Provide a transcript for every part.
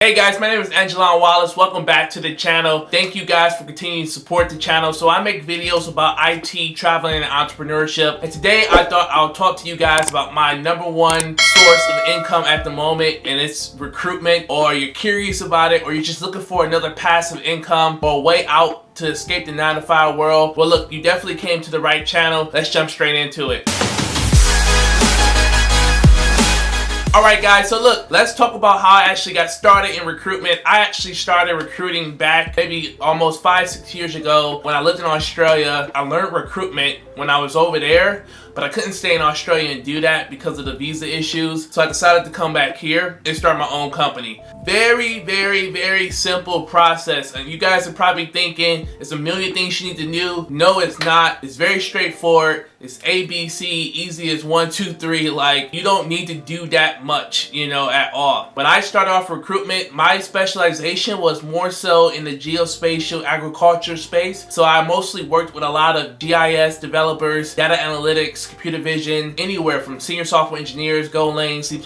Hey guys, my name is aijalonwallace. Welcome back to the channel. Thank you guys for continuing to support the channel. So I make videos about IT, traveling, and entrepreneurship. And today I thought I'll talk to you guys about my #1 source of income at the moment, and it's recruitment. Or you're curious about it, or you're just looking for another passive income or a way out to escape the 9-to-5 world. Well, look, you definitely came to the right channel. Let's jump straight into it. Alright guys, so look, let's talk about how I actually got started in recruitment. I actually started recruiting back maybe almost 5-6 years ago when I lived in Australia. I learned recruitment when I was over there, but I couldn't stay in Australia and do that because of the visa issues. So I decided to come back here and start my own company. Very simple process. And you guys are probably thinking it's a million things you need to do. No, it's not. It's very straightforward. It's ABC, easy as 1, 2, 3. Like, you don't need to do that much, at all. When I started off recruitment, my specialization was more so in the geospatial agriculture space. So I mostly worked with a lot of GIS developers, data analytics, computer vision, anywhere from senior software engineers, Golang, C++,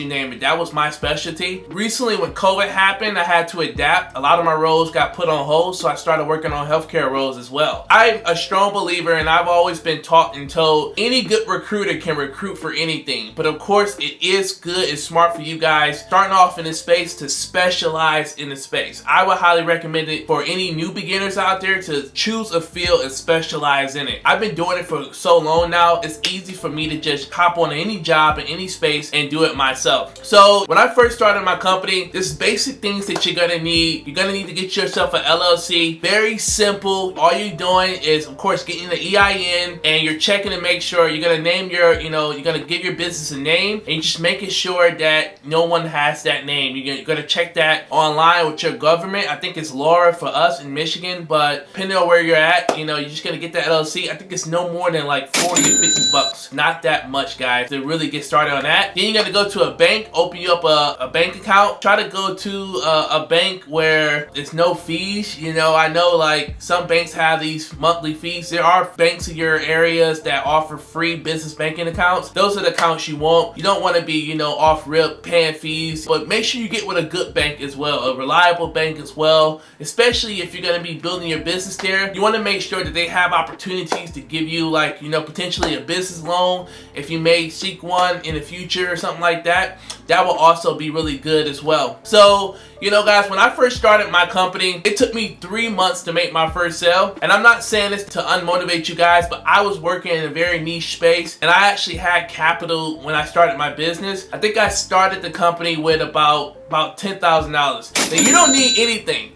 you name it. That was my specialty. Recently, when COVID happened, I had to adapt. A lot of my roles got put on hold, so I started working on healthcare roles as well. I'm a strong believer, and I've always been taught and told any good recruiter can recruit for anything. But of course, it is good and smart for you guys starting off in this space to specialize in the space. I would highly recommend it for any new beginners out there to choose a field and specialize in it. I've been doing it for so long now, it's easy for me to just hop on any job in any space and do it myself. So when I first started my company, there's basic things that you're gonna need. You're gonna need to get yourself an LLC. Very simple. All you're doing is, of course, getting the EIN, and you're checking to make sure you're gonna name your, you're gonna give your business a name, and you're just making sure that no one has that name. You're gonna check that online with your government. I think it's Laura for us in Michigan, but depending on where you're at, you're just gonna get that LLC. I think it's no more than like 40 or 50 bucks. Not that much, guys, to really get started on that. Then you gotta go to a bank, open you up a bank account. Try to go to a bank where there's no fees. I know like some banks have these monthly fees. There are banks in your areas that offer free business banking accounts. Those are the accounts you want. You don't want to be, off rip paying fees, but make sure you get with a good bank as well, a reliable bank as well, especially if you're going to be building your business there. You want to make sure that they have opportunities to give you like, potentially a business loan if you may seek one in the future or something like that. That will also be really good as well. So, guys, when I first started my company, it took me 3 months to make my first sale. And I'm not saying this to unmotivate you guys, but I was working in a very niche space, and I actually had capital when I started my business. I think I started the company with about $10,000. Now, you don't need anything.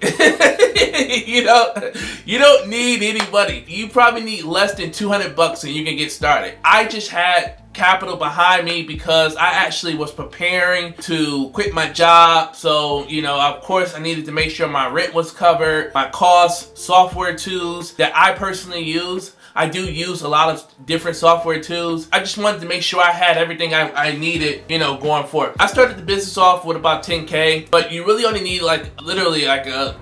You don't need anybody. You probably need less than 200 bucks and you can get started. I just had capital behind me because I actually was preparing to quit my job. So, of course, I needed to make sure my rent was covered, my costs, software tools that I personally use. I do use a lot of different software tools. I just wanted to make sure I had everything I needed, going forward. I started the business off with about 10K, but you really only need literally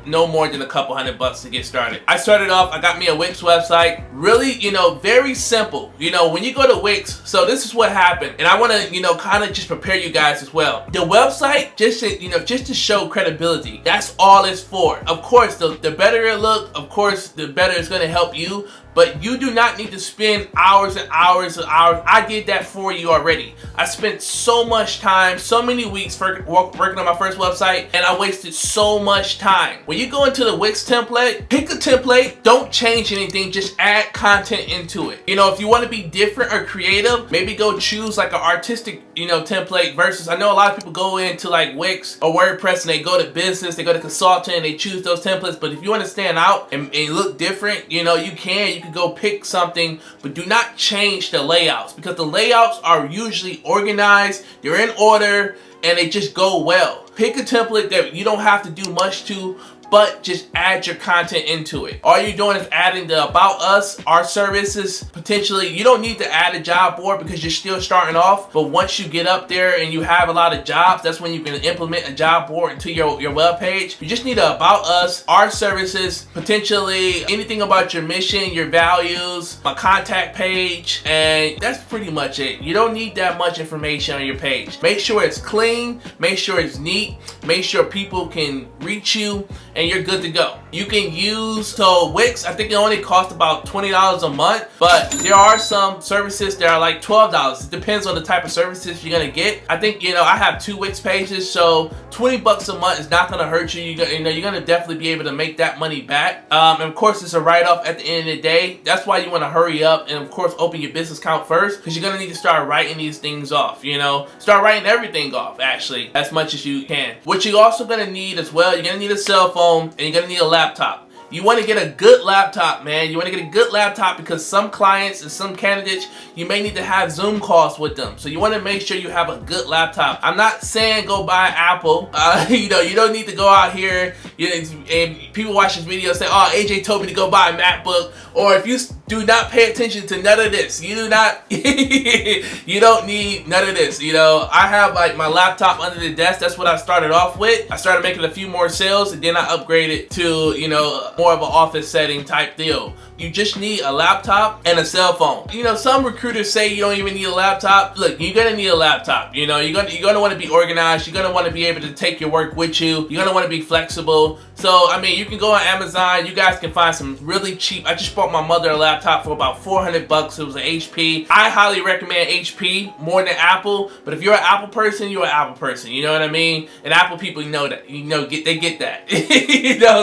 no more than a couple $100 to get started. I started off, I got me a Wix website. Really, very simple. When you go to Wix, so this is what happened, and I want to, kind of just prepare you guys as well. The website, just to show credibility. That's all it's for. Of course, the better it look, of course, the better it's going to help you. But you do not need to spend hours and hours and hours. I did that for you already. I spent so much time, so many weeks working on my first website, and I wasted so much time. When you go into the Wix template, pick a template, don't change anything, just add content into it. If you want to be different or creative, maybe go choose like an artistic, template versus, I know a lot of people go into like Wix or WordPress and they go to business, they go to consultant, and they choose those templates. But if you want to stand out and look different, you can go pick something, but do not change the layouts, because the layouts are usually organized, they're in order, and they just go well. Pick a template that you don't have to do much to, but just add your content into it. All you're doing is adding the about us, our services. Potentially, you don't need to add a job board because you're still starting off, but once you get up there and you have a lot of jobs, that's when you can implement a job board into your web page. You just need to about us, our services, potentially anything about your mission, your values, my contact page, and that's pretty much it. You don't need that much information on your page. Make sure it's clean, make sure it's neat, make sure people can reach you, and you're good to go. You can use, so Wix, I think it only costs about $20 a month, but there are some services that are like $12. It depends on the type of services you're gonna get. I think, I have 2 Wix pages, so 20 bucks a month is not gonna hurt you. You're gonna definitely be able to make that money back. And of course, it's a write-off at the end of the day. That's why you wanna hurry up and of course open your business account first, because you're gonna need to start writing these things off, Start writing everything off, actually, as much as you can. What you're also gonna need as well, you're gonna need a cell phone and you're gonna need a laptop. You want to get a good laptop, man. You want to get a good laptop because some clients and some candidates, you may need to have Zoom calls with them. So you want to make sure you have a good laptop. I'm not saying go buy Apple. You don't need to go out here and people watch this video say, oh, AJ told me to go buy a MacBook. Or if you do not pay attention to none of this, you don't need none of this. I have like my laptop under the desk. That's what I started off with. I started making a few more sales and then I upgraded to, more of an office setting type deal. You just need a laptop and a cell phone. Some recruiters say you don't even need a laptop. Look, you're gonna need a laptop. You're gonna want to be organized. You're gonna want to be able to take your work with you. You're gonna want to be flexible. So, you can go on Amazon. You guys can find some really cheap. I just bought my mother a laptop for about 400 bucks. It was an HP. I highly recommend HP more than Apple. But if you're an Apple person, you're an Apple person. You know what I mean? And Apple people know that. They get that.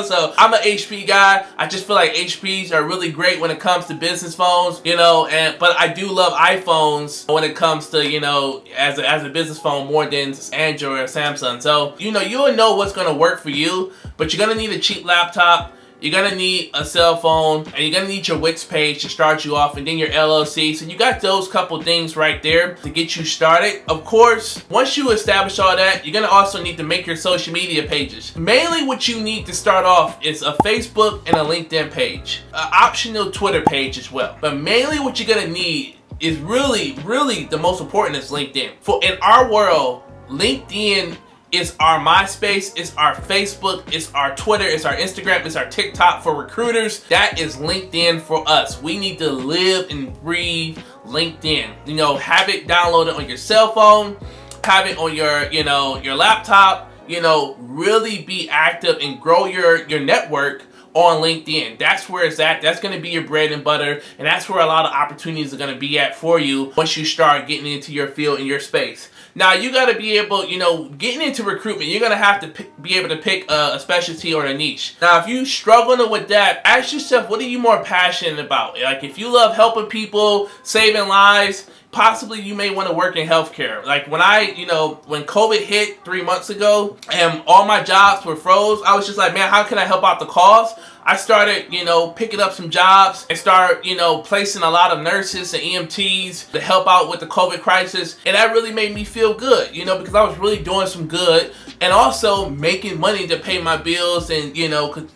So I'm an HP guy. I just feel like HPs are really great when it comes to business phones, but I do love iPhones when it comes to, as a business phone more than Android or Samsung. So, you'll know what's gonna work for you, but you're gonna need a cheap laptop. You're gonna need a cell phone, and you're gonna need your Wix page to start you off, and then your LLC. So you got those couple things right there to get you started. Of course, once you establish all that, you're gonna also need to make your social media pages. Mainly what you need to start off is a Facebook and a LinkedIn page. An optional Twitter page as well. But mainly what you're gonna need is really, really the most important is LinkedIn. For in our world, LinkedIn is our MySpace, it's our Facebook, it's our Twitter, it's our Instagram, it's our TikTok for recruiters. That is LinkedIn for us. We need to live and breathe LinkedIn. Have it downloaded on your cell phone, have it on your laptop, really be active and grow your network on LinkedIn. That's where it's at. That's going to be your bread and butter, and that's where a lot of opportunities are going to be at for you once you start getting into your field and your space. Now, you got to be able, getting into recruitment, you're going to have to be able to pick a specialty or a niche. Now, if you're struggling with that, ask yourself, what are you more passionate about? Like, if you love helping people, saving lives, possibly you may want to work in healthcare. Like when when COVID hit 3 months ago and all my jobs were froze, I was just like, man, how can I help out the cause? I started, picking up some jobs and start, placing a lot of nurses and EMTs to help out with the COVID crisis. And that really made me feel good, because I was really doing some good and also making money to pay my bills and,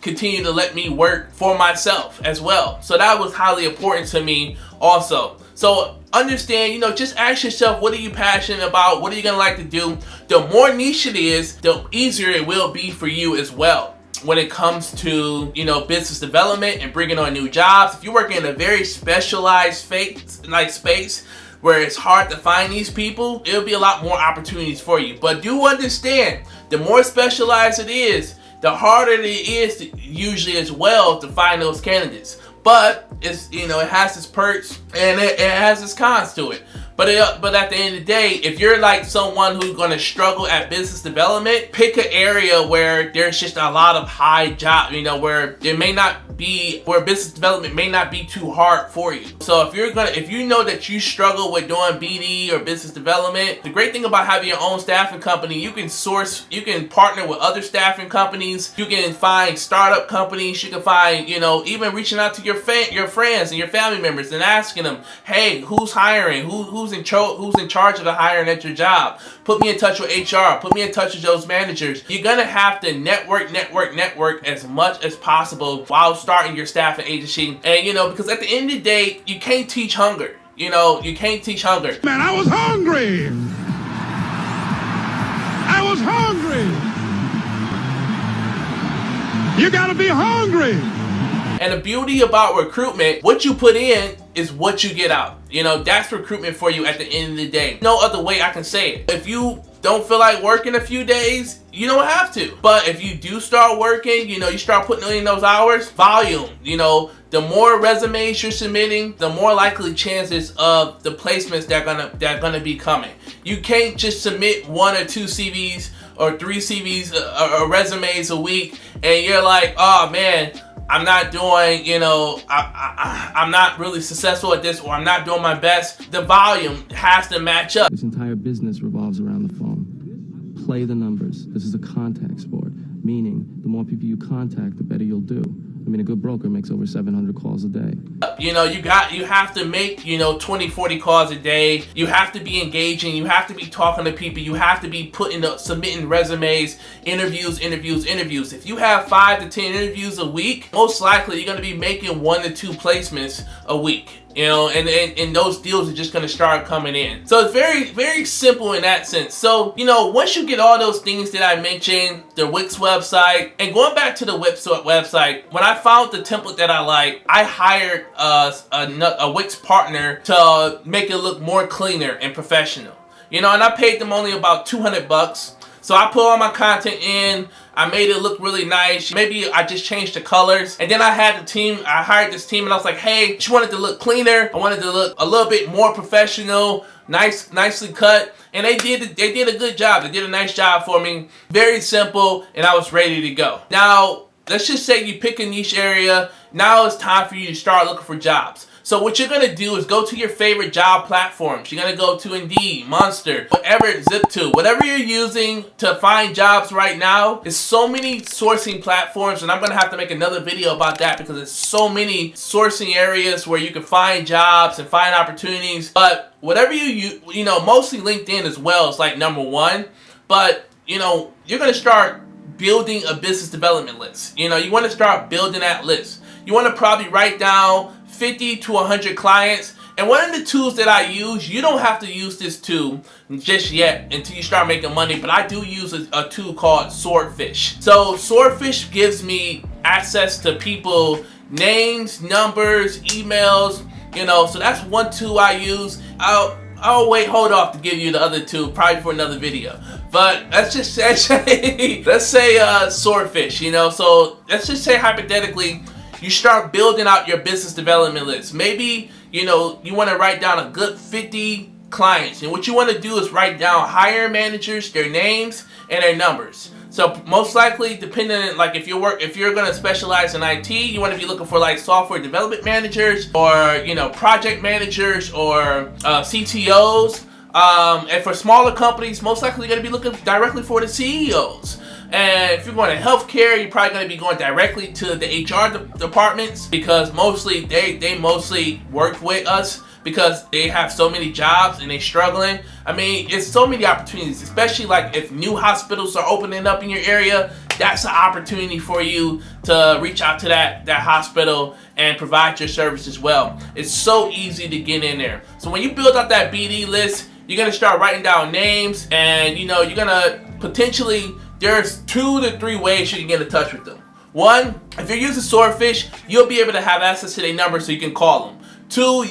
continue to let me work for myself as well. So that was highly important to me also. So understand, just ask yourself, what are you passionate about? What are you going to like to do? The more niche it is, the easier it will be for you as well when it comes to, business development and bringing on new jobs. If you're working in a very specialized space where it's hard to find these people, it'll be a lot more opportunities for you. But do understand, the more specialized it is, the harder it is usually as well to find those candidates. But it's, it has its perks and it has its cons to it. But at the end of the day, if you're like someone who's going to struggle at business development, pick an area where there's just a lot of high job, where where business development may not be too hard for you. So if you know that you struggle with doing BD or business development, the great thing about having your own staffing company, you can partner with other staffing companies, you can find startup companies, you can find, even reaching out to your friends and your family members and asking them, hey, who's hiring? Who's who's in charge of the hiring at your job. Put me in touch with HR. Put me in touch with those managers. You're gonna have to network as much as possible while starting your staffing agency. And because at the end of the day, you can't teach hunger. You can't teach hunger. Man, I was hungry. I was hungry. You gotta be hungry. And the beauty about recruitment, what you put in is what you get out. That's recruitment for you at the end of the day. No other way I can say it. If you don't feel like working a few days, you don't have to. But if you do start working, you start putting in those hours, volume, the more resumes you're submitting, the more likely chances of the placements that are gonna be coming. You can't just submit 1 or 2 CVs or 3 CVs or resumes a week and you're like, oh man, I'm not doing, I'm not really successful at this, or I'm not doing my best. The volume has to match up. This entire business revolves around the phone. Play the numbers. This is a contact sport, meaning the more people you contact, the better you'll do. I mean, a good broker makes over 700 calls a day. You have to make, 20, 40 calls a day. You have to be engaging. You have to be talking to people. You have to be submitting resumes, interviews. If you have 5 to 10 interviews a week, most likely you're going to be making 1 to 2 placements a week. And those deals are just going to start coming in. So it's very, very simple in that sense. So, once you get all those things that I mentioned, the Wix website, and going back to the Wix website, when I found the template that I like, I hired a Wix partner to make it look more cleaner and professional. And I paid them only about $200. So I put all my content in, I made it look really nice. Maybe I just changed the colors. And then I hired this team and I was like, hey, just wanted to look cleaner. I wanted to look a little bit more professional, nicely cut. And they did a good job. They did a nice job for me. Very simple, and I was ready to go. Now, let's just say you pick a niche area. Now it's time for you to start looking for jobs. So what you're going to do is go to your favorite job platforms. You're going to go to Indeed, Monster, whatever, Zip2, whatever you're using to find jobs right now. There's so many sourcing platforms, and I'm going to have to make another video about that because there's so many sourcing areas where you can find jobs and find opportunities. But whatever you use, mostly LinkedIn as well is like #1. But, you're going to start building a business development list. You want to start building that list. You want to probably write down 50 to 100 clients. And one of the tools that I use, you don't have to use this tool just yet until you start making money, but I do use a tool called Swordfish. So Swordfish gives me access to people, names, numbers, emails, so that's one tool I use. I'll hold off to give you the other two, probably for another video. But let's just say, Swordfish, so let's just say hypothetically, you start building out your business development list. Maybe, you want to write down a good 50 clients. And what you want to do is write down hiring managers, their names, and their numbers. So most likely, depending on, like, if you're going to specialize in IT, you want to be looking for like software development managers or, project managers or CTOs. And for smaller companies, most likely you're going to be looking directly for the CEOs. And if you're going to healthcare, you're probably going to be going directly to the HR departments because mostly they mostly work with us because they have so many jobs and they're struggling. I mean, it's so many opportunities, especially like if new hospitals are opening up in your area, that's an opportunity for you to reach out to that hospital and provide your service as well. It's so easy to get in there. So when you build out that BD list, you're going to start writing down names and, you're going to potentially, there's 2 to 3 ways you can get in touch with them. 1, if you're using Swordfish, you'll be able to have access to their number so you can call them. 2,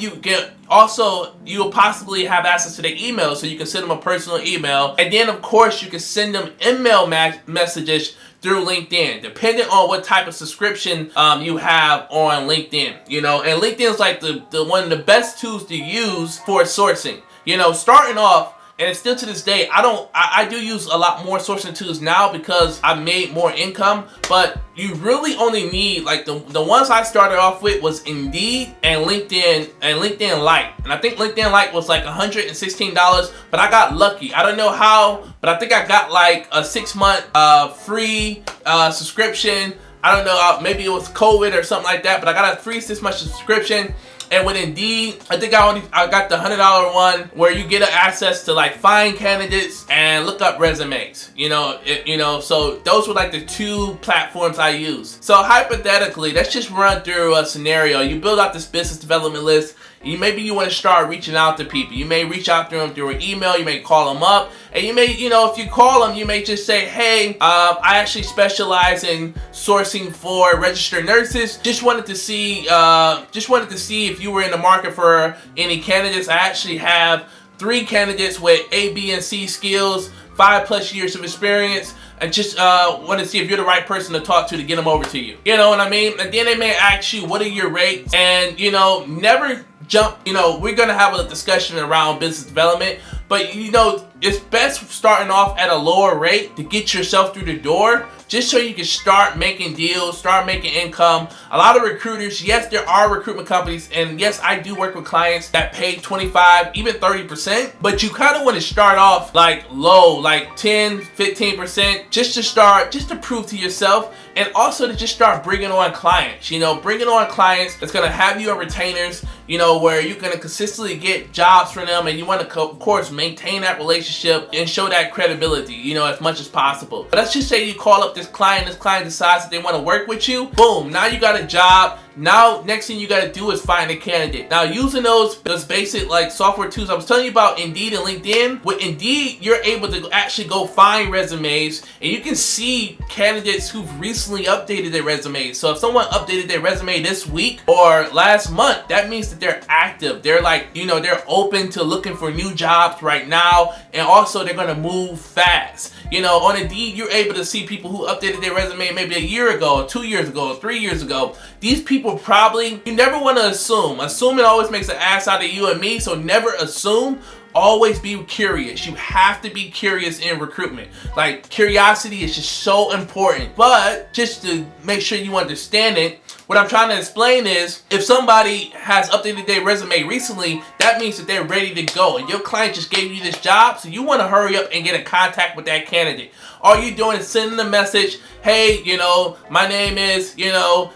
you'll possibly have access to their email so you can send them a personal email. And then, of course, you can send them email messages through LinkedIn, depending on what type of subscription you have on LinkedIn. And LinkedIn is like the one of the best tools to use for sourcing. Starting off, and still to this day, I do use a lot more sourcing tools now because I made more income, but you really only need, like, the ones I started off with was Indeed and LinkedIn Lite. And I think LinkedIn Lite was like $116, but I got lucky. I don't know how, but I think I got like a 6-month free subscription. I don't know, maybe it was COVID or something like that, but I got a free 6-month subscription. And with Indeed, I think I got the $100 one where you get access to like find candidates and look up resumes. So those were like the two platforms I use. So hypothetically, let's just run through a scenario. You build out this business development list. Maybe you want to start reaching out to people. You may reach out to them through an email. You may call them up, and you may, if you call them, you may just say, "Hey, I actually specialize in sourcing for registered nurses. Just wanted to see if you were in the market for any candidates. I actually have 3 candidates with A, B, and C skills, 5+ years of experience. I just want to see if you're the right person to talk to get them over to you." You know what I mean? And then they may ask you, "What are your rates?" And never jump. We're gonna have a discussion around business development, but it's best starting off at a lower rate to get yourself through the door, just so you can start making deals, start making income. A lot of recruiters, yes, there are recruitment companies, and yes, I do work with clients that pay 25, even 30%, but you kind of want to start off like low, like 10, 15%, just to prove to yourself, and also to just start bringing on clients, bringing on clients that's going to have you on retainers, where you're going to consistently get jobs from them, and you want to, of course, maintain that relationship and show that credibility, as much as possible. But let's just say you call up this client decides that they want to work with you. Boom, now you got a job. Now, next thing you got to do is find a candidate. Now, using those basic like software tools I was telling you about, Indeed and LinkedIn. With Indeed, you're able to actually go find resumes, and you can see candidates who've recently updated their resumes. So if someone updated their resume this week or last month, that means that they're active. They're like, they're open to looking for new jobs right now, and also they're gonna move fast. On Indeed, you're able to see people who updated their resume maybe a year ago, 2 years ago, 3 years ago. These people you never want to assume. Assuming always makes an ass out of you and me, so never assume. Always be curious. You have to be curious in recruitment. Like, curiosity is just so important. But just to make sure you understand it, what I'm trying to explain is, if somebody has updated their resume recently, that means that they're ready to go. And your client just gave you this job, so you want to hurry up and get in contact with that candidate. All you're doing is sending a message, "Hey, my name is,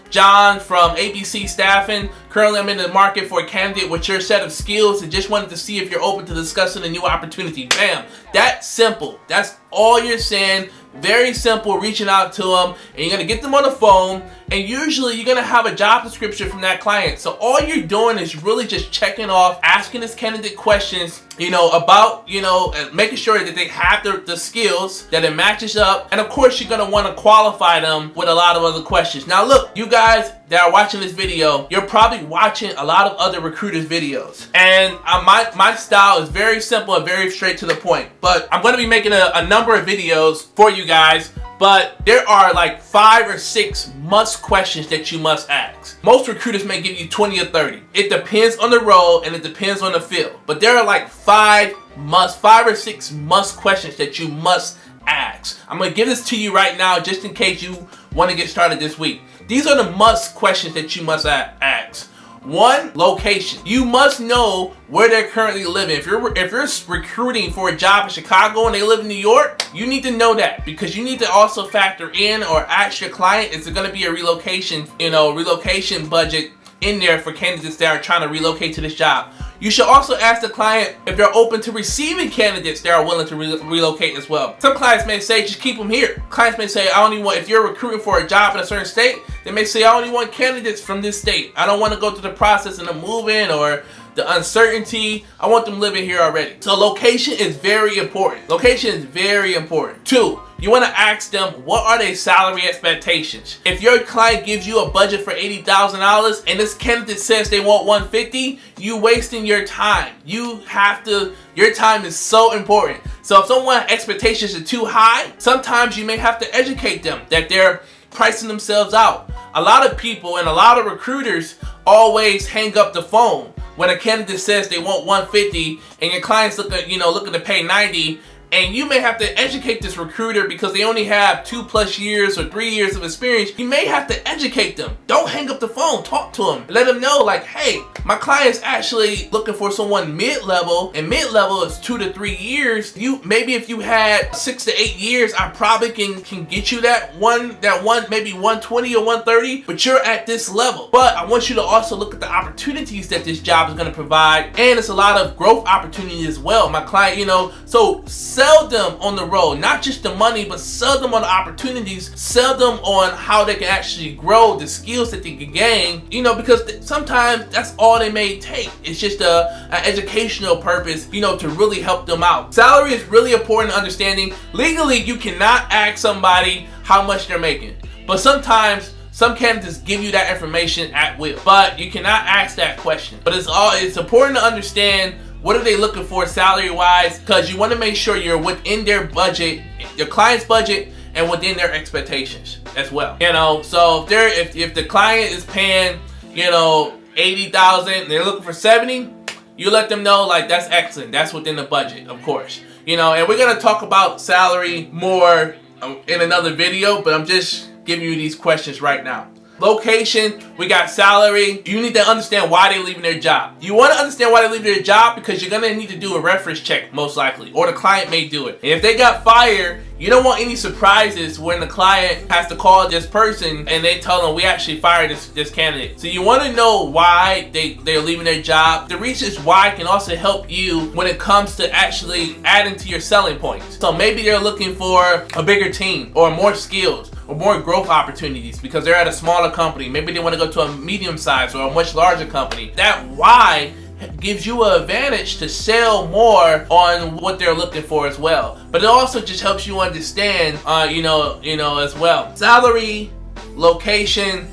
John from ABC Staffing. Currently, I'm in the market for a candidate with your set of skills and just wanted to see if you're open to discussing a new opportunity." Bam. That's simple. That's all you're saying. Very simple, reaching out to them, and you're going to get them on the phone, and usually you're going to have a job description from that client. So all you're doing is really just checking off, asking this candidate questions, about, making sure that they have the skills, that it matches up, and of course you're going to want to qualify them with a lot of other questions. Now look, you guys that are watching this video, you're probably watching a lot of other recruiters' videos, and my style is very simple and very straight to the point, but I'm going to be making a number of videos for you guys. But there are like 5 or 6 must questions that you must ask. Most recruiters may give you 20 or 30. It depends on the role and it depends on the field. But there are like 5 or 6 must questions that you must ask. I'm going to give this to you right now just in case you want to get started this week. These are the must questions that you must ask. 1, location. You must know where they're currently living. If you're recruiting for a job in Chicago and they live in New York, you need to know that, because you need to also factor in or ask your client, is there going to be a relocation budget in there for candidates that are trying to relocate to this job. You should also ask the client if they're open to receiving candidates that are willing to relocate as well. Some clients may say, just keep them here. Clients may say, if you're recruiting for a job in a certain state, they may say, I only want candidates from this state. I don't want to go through the process of them moving or the uncertainty. I want them living here already. So location is very important. Location is very important. 2, you want to ask them, what are their salary expectations? If your client gives you a budget for $80,000 and this candidate says they want $150,000, you wasting your time. Your time is so important. So if someone's expectations are too high, sometimes you may have to educate them that they're pricing themselves out. A lot of people and a lot of recruiters always hang up the phone when a candidate says they want $150,000 and your client's looking to pay $90,000. and you may have to educate this recruiter because they only have 2+ years or 3 years of experience. You may have to educate them. Don't hang up the phone. Talk to them. Let them know, like, hey, my client's actually looking for someone mid-level, and mid-level is 2 to 3 years. Maybe if you had 6 to 8 years, I probably can get you that one maybe 120 or 130, but you're at this level. But I want you to also look at the opportunities that this job is going to provide, and it's a lot of growth opportunities as well. My client, so sell them on the road, not just the money, but sell them on the opportunities, sell them on how they can actually grow, the skills that they can gain, because sometimes that's all they may take. It's just an educational purpose, to really help them out. Salary is really important understanding. Legally, you cannot ask somebody how much they're making, but sometimes some candidates give you that information at will, but you cannot ask that question. But it's important to understand what are they looking for salary-wise, because you want to make sure you're within their budget, your client's budget, and within their expectations as well. So if the client is paying, $80,000 and they're looking for 70, you let them know, like, that's excellent. That's within the budget, of course. And we're gonna talk about salary more in another video, but I'm just giving you these questions right now. Location, we got salary. You need to understand why they're leaving their job. You want to understand why they're leaving their job because you're going to need to do a reference check, most likely, or the client may do it. And if they got fired, you don't want any surprises when the client has to call this person and they tell them, we actually fired this candidate. So you want to know why they're leaving their job. The reasons why can also help you when it comes to actually adding to your selling points. So maybe they're looking for a bigger team or more skills or more growth opportunities because they're at a smaller company. Maybe they want to go to a medium size or a much larger company. That why gives you an advantage to sell more on what they're looking for as well. But it also just helps you understand, as well. Salary, location,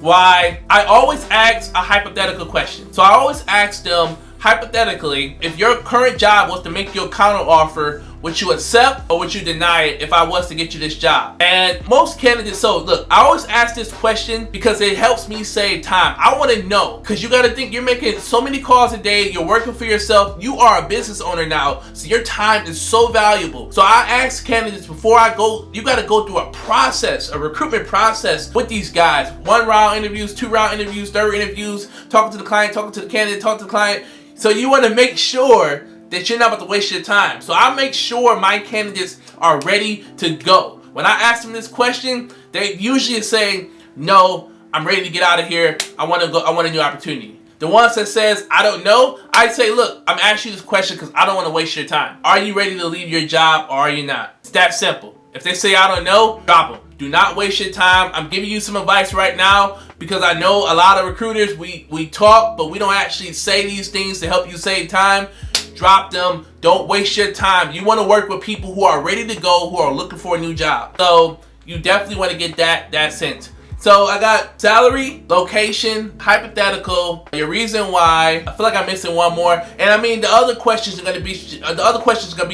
why. I always ask a hypothetical question. So I always ask them, hypothetically, if your current job was to make you a counter offer, would you accept or would you deny it if I was to get you this job? And most candidates, so look, I always ask this question because it helps me save time. I want to know, because you got to think, you're making so many calls a day, you're working for yourself, you are a business owner now, so your time is so valuable. So I ask candidates before I go, you got to go through a process, a recruitment process with these guys. 1-round interviews, 2-round interviews, 3rd interviews, talking to the client, talking to the candidate, talking to the client. So you want to make sure that you're not about to waste your time. So I make sure my candidates are ready to go. When I ask them this question, they usually say, no, I'm ready to get out of here. I want to go. I want a new opportunity. The ones that says, I don't know, I say, look, I'm asking you this question because I don't want to waste your time. Are you ready to leave your job or are you not? It's that simple. If they say, I don't know, drop them. Do not waste your time. I'm giving you some advice right now because I know a lot of recruiters, we talk, but we don't actually say these things to help you save time. Drop them. Don't waste your time. You want to work with people who are ready to go, who are looking for a new job. So you definitely want to get that sense. So I got salary, location, hypothetical, your reason why. I feel like I'm missing one more. And I mean, the other questions are going to be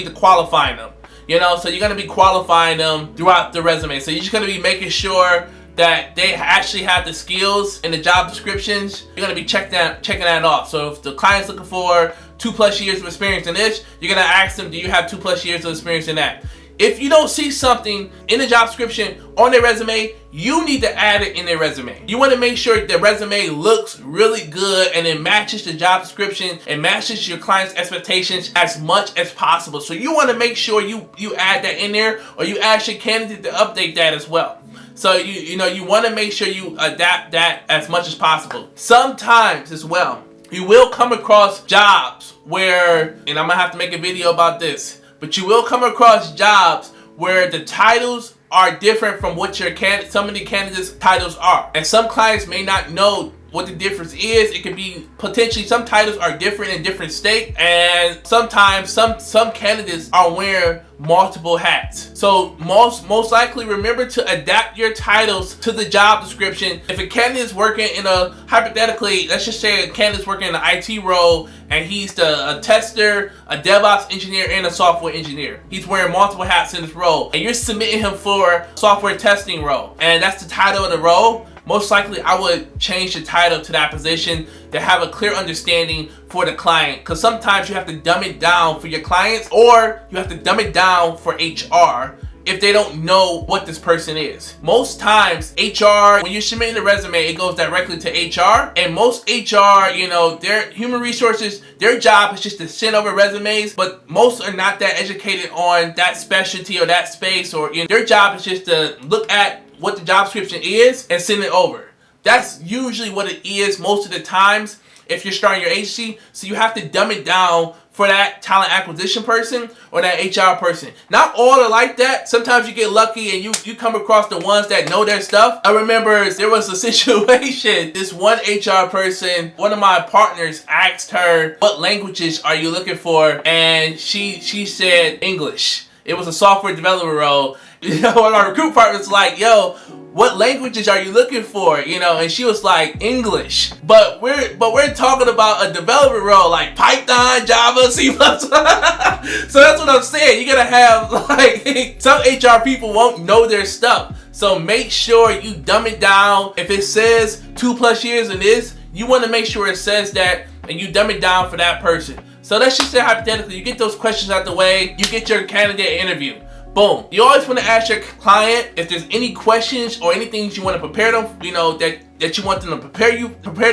the qualifying them. So you're going to be qualifying them throughout the resume. So you're just going to be making sure that they actually have the skills in the job descriptions. You're going to be checking that off. So if the client's looking for 2+ years of experience in this, you're going to ask them, do you have 2+ years of experience in that? If you don't see something in the job description on their resume, you need to add it in their resume. You want to make sure the resume looks really good and it matches the job description and matches your client's expectations as much as possible. So you want to make sure you add that in there, or you ask your candidate to update that as well. So you want to make sure you adapt that as much as possible. Sometimes as well, you will come across jobs where, and I'm gonna have to make a video about this, but you will come across jobs where the titles are different from what some of the candidates' titles are. And some clients may not know what the difference is. It could be potentially some titles are different in different states, and sometimes some candidates are wearing multiple hats. So most likely remember to adapt your titles to the job description. If a candidate is working in hypothetically, let's just say a candidate's working in an IT role and he's a tester, a DevOps engineer, and a software engineer. He's wearing multiple hats in this role, and you're submitting him for software testing role, and that's the title of the role. most likely I would change the title to that position to have a clear understanding for the client, because sometimes you have to dumb it down for your clients, or you have to dumb it down for HR if they don't know what this person is. Most times HR, when you're submitting a resume, it goes directly to HR, and most HR, you know, their human resources, their job is just to send over resumes, but most are not that educated on that specialty or that space, or their job is just to look at what the job description is and send it over. That's usually what it is most of the times if you're starting your agency. So you have to dumb it down for that talent acquisition person or that HR person. Not all are like that. Sometimes you get lucky and you come across the ones that know their stuff. I remember there was a situation, this one HR person, one of my partners asked her, what languages are you looking for? And she said English. It was a software developer role. You know, one of our recruit partners like, yo, what languages are you looking for? You know, and she was like, English. But we're talking about a developer role like Python, Java, C++. So that's what I'm saying. You're gonna have like some HR people won't know their stuff. So make sure you dumb it down. If it says 2+ years in this, you want to make sure it says that, and you dumb it down for that person. So let's just say hypothetically, you get those questions out the way, you get your candidate interview. Boom. You always want to ask your client if there's any questions or anything you want to prepare them, you know, that you want them to prepare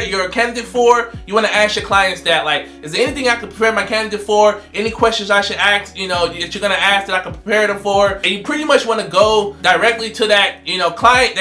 your candidate for. You want to ask your clients that, like, is there anything I can prepare my candidate for? Any questions I should ask, you know, that you're going to ask that I can prepare them for? And you pretty much want to go directly to that, you know, client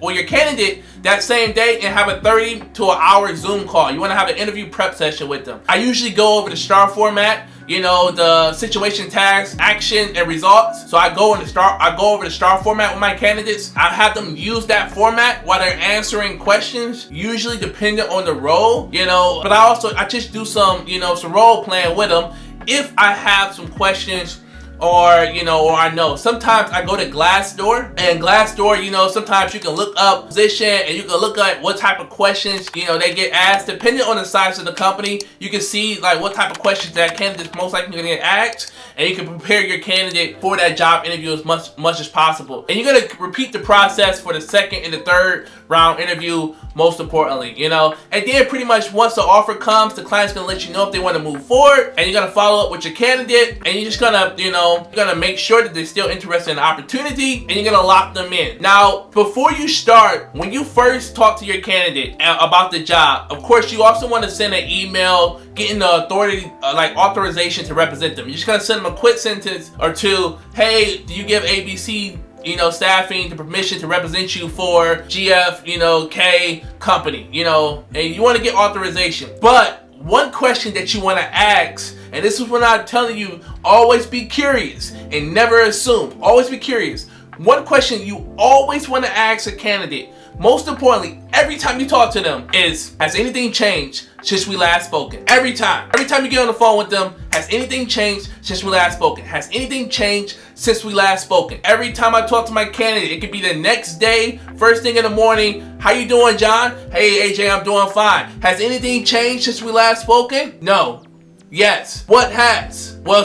or your candidate that same day and have a 30 to an hour Zoom call. You want to have an interview prep session with them. I usually go over the STAR format, you know, the situation, task, action, and results. So I go over the STAR format with my candidates. I have them use that format while they're answering questions, usually dependent on the role, you know. But I just do some, you know, some role playing with them if I have some questions, or, you know, or I know. Sometimes I go to Glassdoor, and Glassdoor, you know, sometimes you can look up position and you can look at what type of questions, you know, they get asked. Depending on the size of the company, you can see like what type of questions that candidate's most likely going to get asked, and you can prepare your candidate for that job interview as much as possible. And you're going to repeat the process for the second and the third round interview, most importantly, you know. And then pretty much once the offer comes, the client's going to let you know if they want to move forward, and you're going to follow up with your candidate, and you're just going to, you know, you're gonna make sure that they're still interested in the opportunity, and you're gonna lock them in. Now, before you start, when you first talk to your candidate about the job, of course, you also want to send an email getting the authority, like authorization to represent them. You're just gonna send them a quick sentence or two. Hey, do you give ABC, you know, staffing the permission to represent you for GF, you know, K company, you know, and you want to get authorization. But one question that you want to ask, and this is what I'm telling you, always be curious and never assume. Always be curious. One question you always want to ask a candidate, most importantly, every time you talk to them, is, has anything changed since we last spoken? Every time. Every time you get on the phone with them, has anything changed since we last spoken? Has anything changed since we last spoken? Every time I talk to my candidate, it could be the next day, first thing in the morning. How you doing, John? Hey, AJ, I'm doing fine. Has anything changed since we last spoken? No. Yes. What has? Well,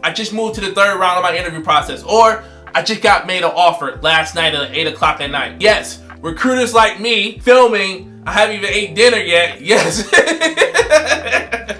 I just moved to the third round of my interview process, or I just got made an offer last night at 8 o'clock at night. Yes. Recruiters like me filming, I haven't even ate dinner yet. Yes.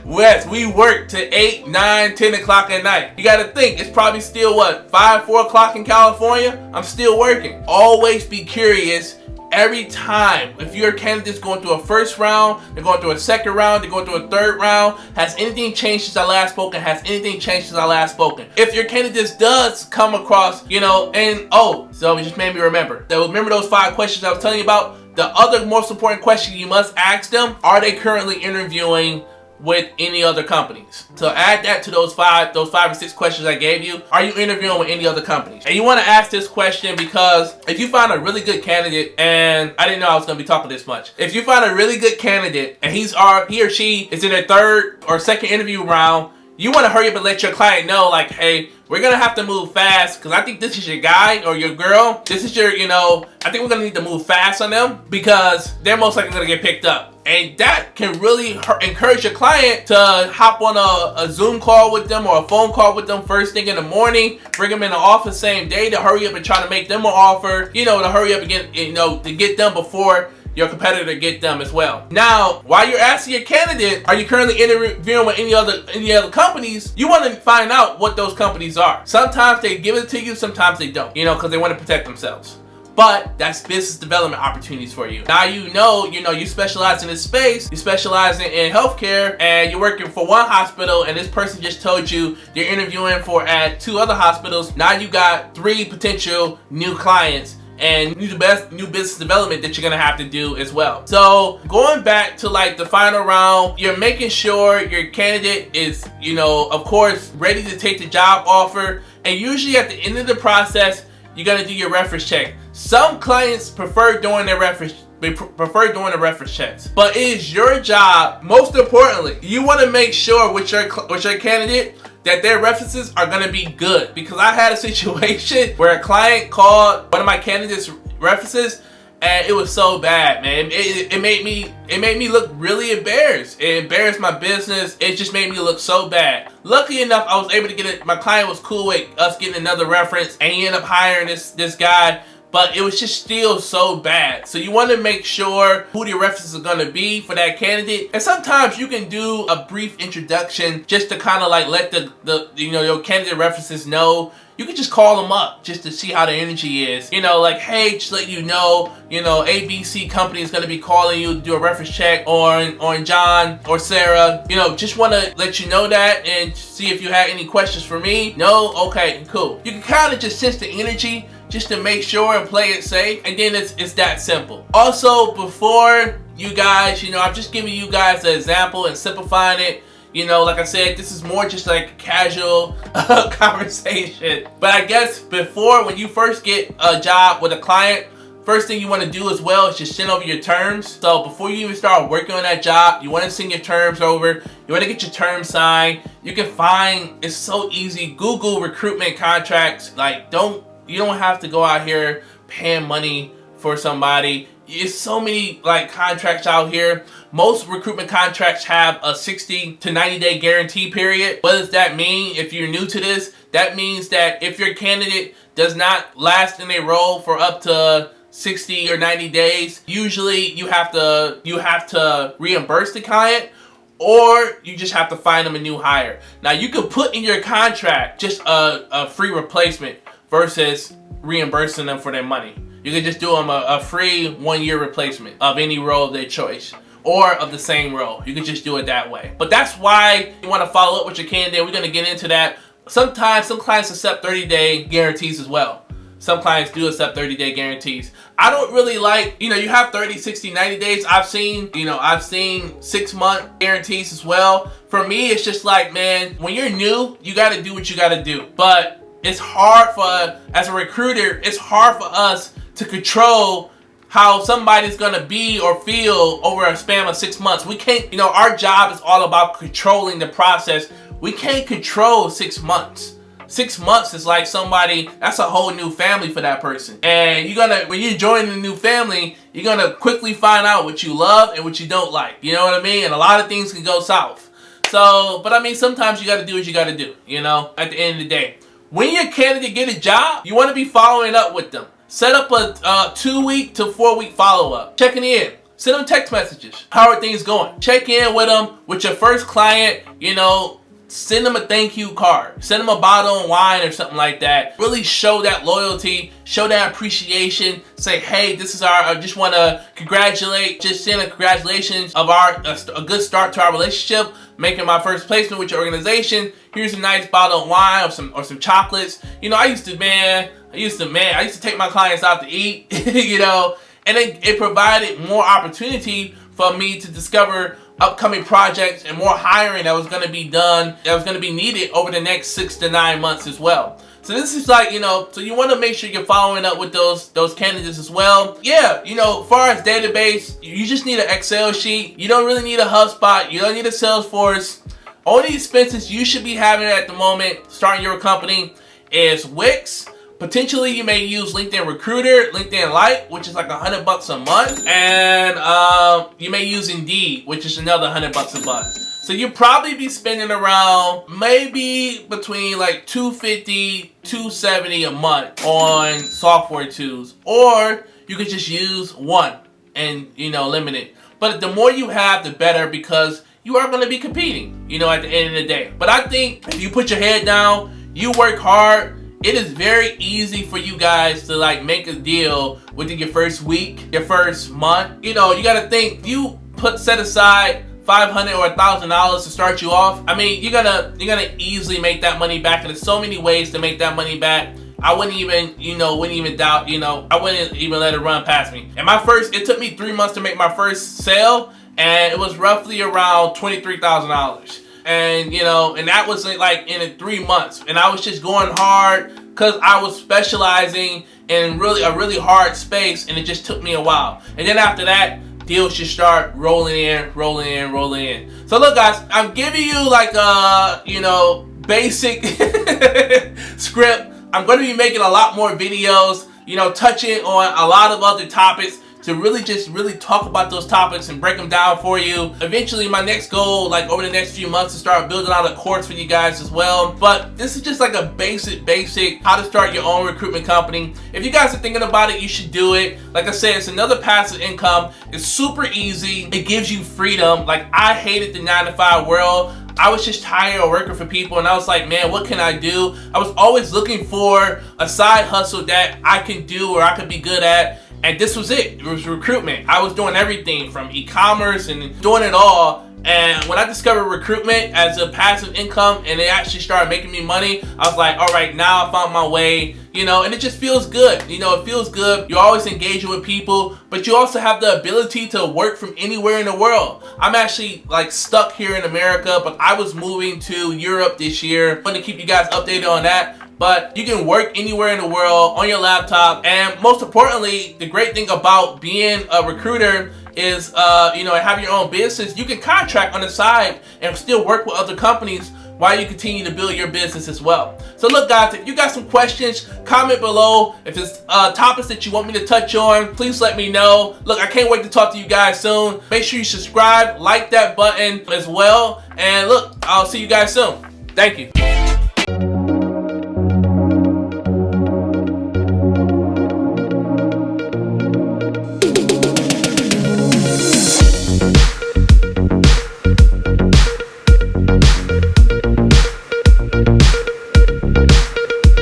Yes, we work to 8, 9, 10 o'clock at night. You gotta think, it's probably still 5, 4 o'clock in California? I'm still working. Always be curious. Every time, if your candidate's going through a first round, they're going through a second round, they're going through a third round, has anything changed since I last spoken? Has anything changed since I last spoken? If your candidate does come across, you know, and so it just made me remember those 5 questions I was telling you about. The other most important question you must ask them, are they currently interviewing with any other companies? So add that to those 5 or 6 questions I gave you. Are you interviewing with any other companies? And you want to ask this question because if you find a really good candidate, and I didn't know I was going to be talking this much. If you find a really good candidate and he or she is in their third or second interview round, you want to hurry up and let your client know, like, hey, we're gonna have to move fast because I think this is your guy or your girl. This is your, I think we're gonna need to move fast on them because they're most likely gonna get picked up. And that can really encourage your client to hop on a Zoom call with them or a phone call with them first thing in the morning, bring them in the office same day to hurry up and try to make them an offer, to hurry up and get, to get them before your competitor get them as well. Now, while you're asking your candidate, are you currently interviewing with any other companies? You want to find out what those companies are. Sometimes they give it to you, sometimes they don't, because they want to protect themselves. But that's business development opportunities for you. Now you specialize in this space, you specialize in healthcare, and you're working for one hospital, and this person just told you they're interviewing at 2 other hospitals. Now you got 3 potential new clients and new business development that you're gonna have to do as well. So going back to like the final round, you're making sure your candidate is, of course, ready to take the job offer. And usually at the end of the process, you're gonna do your reference check. Some clients prefer doing the reference checks, but it is your job. Most importantly, you want to make sure with your candidate that their references are going to be good. Because I had a situation where a client called one of my candidates' references, and it was so bad, man. It made me look really embarrassed. It embarrassed my business. It just made me look so bad. Luckily enough, I was able to get it. My client was cool with us getting another reference, and he ended up hiring this guy. But it was just still so bad. So you want to make sure who the references are going to be for that candidate. And sometimes you can do a brief introduction just to kind of like let your candidate references know. You can just call them up just to see how the energy is. Like, hey, just let ABC company is going to be calling you to do a reference check on John or Sarah. Just want to let you know that and see if you had any questions for me. No? Okay, cool. You can kind of just sense the energy just to make sure and play it safe. And then it's that simple. Also, before you guys, I'm just giving you guys an example and simplifying it. Like I said, this is more just like a casual conversation. But I guess when you first get a job with a client, first thing you want to do as well is just send over your terms. So before you even start working on that job, you want to send your terms over. You want to get your terms signed. You can find, it's so easy, Google recruitment contracts. Like, you don't have to go out here paying money for somebody. There's so many like contracts out here. Most recruitment contracts have a 60 to 90 day guarantee period. What does that mean? If you're new to this, that means that if your candidate does not last in a role for up to 60 or 90 days, usually you have to reimburse the client, or you just have to find them a new hire. Now you could put in your contract just a free replacement versus reimbursing them for their money. You could just do them a free 1-year replacement of any role of their choice or of the same role. You could just do it that way. But that's why you want to follow up with your candidate. We're going to get into that. Sometimes some clients accept 30-day guarantees as well. Some clients do accept 30-day guarantees. I don't really like, you have 30, 60, 90 days. I've seen 6-month guarantees as well. For me, it's just like, man, when you're new, you got to do what you got to do. But it's hard as a recruiter, it's hard for us to control how somebody's gonna be or feel over a span of 6 months. We can't, our job is all about controlling the process. We can't control 6 months. 6 months is like that's a whole new family for that person. And when you join a new family, you're gonna quickly find out what you love and what you don't like. You know what I mean? And a lot of things can go south. So, but I mean, sometimes you gotta do what you gotta do, at the end of the day. When your candidate get a job, you want to be following up with them. Set up a 2-week to 4-week follow-up. Checking in. Send them text messages. How are things going? Check in with them. With your first client, send them a thank you card. Send them a bottle of wine or something like that. Really show that loyalty. Show that appreciation. Say, hey, I just want to congratulate. Just send a congratulations of a good start to our relationship. Making my first placement with your organization. Here's a nice bottle of wine or some chocolates. I used to take my clients out to eat, and it provided more opportunity for me to discover upcoming projects and more hiring that was going to be done, that was going to be needed over the next 6 to 9 months as well. So this is like, so you want to make sure you're following up with those candidates as well. Yeah, as far as database, you just need an Excel sheet. You don't really need a HubSpot. You don't need a Salesforce. Only expenses you should be having at the moment starting your company is Wix. Potentially, you may use LinkedIn Recruiter, LinkedIn Lite, which is like $100 a month, and you may use Indeed, which is another $100 a month. So you'll probably be spending around maybe between like $250, $270 a month on software tools, or you could just use one and limit it. But the more you have, the better, because you are going to be competing, at the end of the day. But I think if you put your head down, you work hard, it is very easy for you guys to like make a deal within your first week, your first month. You got to think, you set aside $500 or $1,000 to start you off. I mean, you're gonna easily make that money back, and there's so many ways to make that money back. I wouldn't even doubt, I wouldn't even let it run past me. And it took me 3 months to make my first sale, and it was roughly around $23,000. And and that was like in 3 months, and I was just going hard because I was specializing in a really hard space, and it just took me a while. And then after that, deals just start rolling in. So look, guys, I'm giving you like a basic script. I'm going to be making a lot more videos, touching on a lot of other topics, to really talk about those topics and break them down for you. Eventually, my next goal, like over the next few months, to start building out a course for you guys as well. But this is just like a basic how to start your own recruitment company. If you guys are thinking about it, you should do it. Like I said, it's another passive income. It's super easy. It gives you freedom. Like, I hated the 9-to-5 world. I was just tired of working for people, and I was like, man, what can I do? I was always looking for a side hustle that I can do or I could be good at. And this was it. It was recruitment. I was doing everything from e-commerce and doing it all. And when I discovered recruitment as a passive income and it actually started making me money, I was like, all right, now I found my way, and it just feels good. It feels good. You're always engaging with people, but you also have the ability to work from anywhere in the world. I'm actually like stuck here in America, but I was moving to Europe this year. I'm going to keep you guys updated on that. But you can work anywhere in the world on your laptop. And most importantly, the great thing about being a recruiter is, have your own business. You can contract on the side and still work with other companies while you continue to build your business as well. So look, guys, if you got some questions, comment below. If it's topics that you want me to touch on, please let me know. Look, I can't wait to talk to you guys soon. Make sure you subscribe, like that button as well. And look, I'll see you guys soon. Thank you.